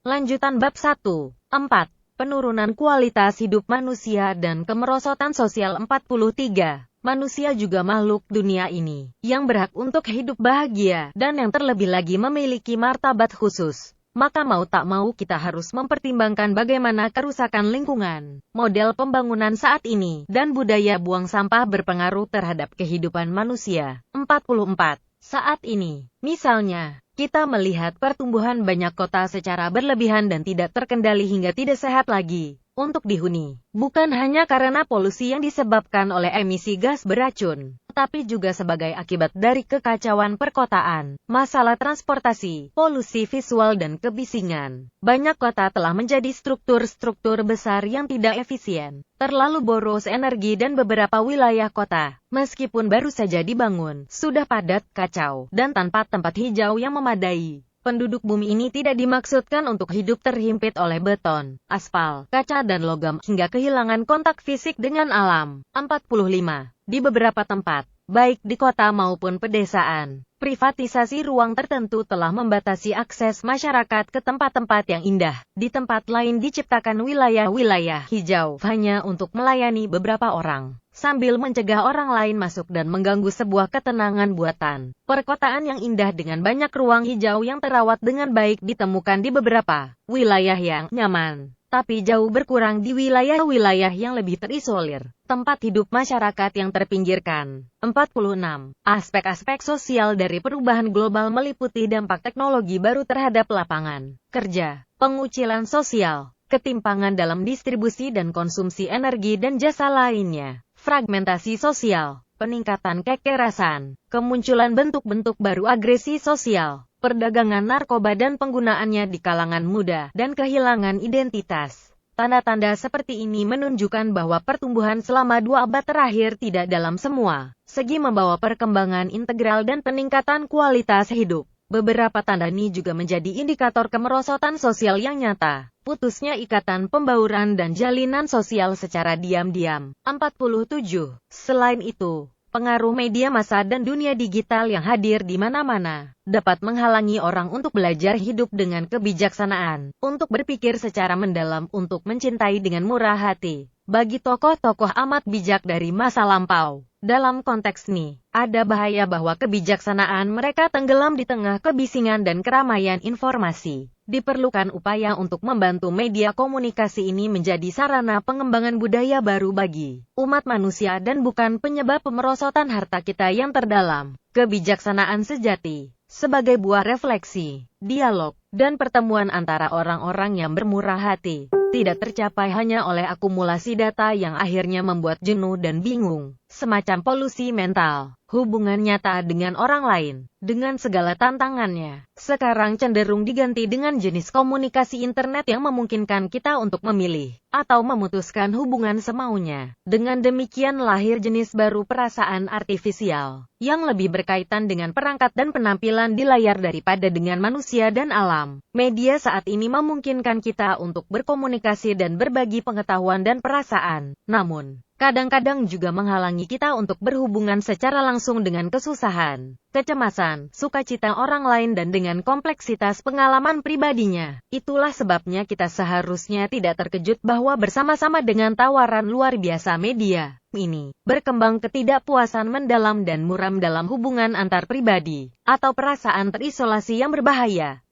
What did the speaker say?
Lanjutan bab 1. 4. Penurunan kualitas hidup manusia dan kemerosotan sosial. 43. Manusia juga makhluk dunia ini, yang berhak untuk hidup bahagia, dan yang terlebih lagi memiliki martabat khusus. Maka mau tak mau kita harus mempertimbangkan bagaimana kerusakan lingkungan, model pembangunan saat ini, dan budaya buang sampah berpengaruh terhadap kehidupan manusia. 44. Saat ini, misalnya, kita melihat pertumbuhan banyak kota secara berlebihan dan tidak terkendali hingga tidak sehat lagi untuk dihuni. Bukan hanya karena polusi yang disebabkan oleh emisi gas beracun, tapi juga sebagai akibat dari kekacauan perkotaan, masalah transportasi, polusi visual dan kebisingan. Banyak kota telah menjadi struktur-struktur besar yang tidak efisien, terlalu boros energi, dan beberapa wilayah kota, meskipun baru saja dibangun, sudah padat, kacau, dan tanpa tempat hijau yang memadai. Penduduk bumi ini tidak dimaksudkan untuk hidup terhimpit oleh beton, aspal, kaca dan logam, hingga kehilangan kontak fisik dengan alam. 45. Di beberapa tempat, baik di kota maupun pedesaan, privatisasi ruang tertentu telah membatasi akses masyarakat ke tempat-tempat yang indah. Di tempat lain diciptakan wilayah-wilayah hijau hanya untuk melayani beberapa orang, sambil mencegah orang lain masuk dan mengganggu sebuah ketenangan buatan. Perkotaan yang indah dengan banyak ruang hijau yang terawat dengan baik ditemukan di beberapa wilayah yang nyaman, tapi jauh berkurang di wilayah-wilayah yang lebih terisolir, tempat hidup masyarakat yang terpinggirkan. 46. Aspek-aspek sosial dari perubahan global meliputi dampak teknologi baru terhadap lapangan kerja, pengucilan sosial, ketimpangan dalam distribusi dan konsumsi energi dan jasa lainnya, fragmentasi sosial, peningkatan kekerasan, kemunculan bentuk-bentuk baru agresi sosial, perdagangan narkoba dan penggunaannya di kalangan muda, dan kehilangan identitas. Tanda-tanda seperti ini menunjukkan bahwa pertumbuhan selama 2 abad terakhir tidak dalam semua segi membawa perkembangan integral dan peningkatan kualitas hidup. Beberapa tanda ini juga menjadi indikator kemerosotan sosial yang nyata. Putusnya ikatan pembauran dan jalinan sosial secara diam-diam. 47. Selain itu, pengaruh media massa dan dunia digital yang hadir di mana-mana dapat menghalangi orang untuk belajar hidup dengan kebijaksanaan, untuk berpikir secara mendalam, untuk mencintai dengan murah hati. Bagi tokoh-tokoh amat bijak dari masa lampau, dalam konteks ini, ada bahaya bahwa kebijaksanaan mereka tenggelam di tengah kebisingan dan keramaian informasi. Diperlukan upaya untuk membantu media komunikasi ini menjadi sarana pengembangan budaya baru bagi umat manusia dan bukan penyebab pemerosotan harta kita yang terdalam. Kebijaksanaan sejati sebagai buah refleksi, dialog, dan pertemuan antara orang-orang yang bermurah hati, tidak tercapai hanya oleh akumulasi data yang akhirnya membuat jenuh dan bingung, semacam polusi mental. Hubungan nyata dengan orang lain, dengan segala tantangannya, sekarang cenderung diganti dengan jenis komunikasi internet yang memungkinkan kita untuk memilih atau memutuskan hubungan semaunya. Dengan demikian lahir jenis baru perasaan artifisial, yang lebih berkaitan dengan perangkat dan penampilan di layar daripada dengan manusia dan alam. Media saat ini memungkinkan kita untuk berkomunikasi dan berbagi pengetahuan dan perasaan, namun kadang-kadang juga menghalangi kita untuk berhubungan secara langsung dengan kesusahan, kecemasan, sukacita orang lain dan dengan kompleksitas pengalaman pribadinya. Itulah sebabnya kita seharusnya tidak terkejut bahwa bersama-sama dengan tawaran luar biasa media ini, berkembang ketidakpuasan mendalam dan muram dalam hubungan antar pribadi, atau perasaan terisolasi yang berbahaya.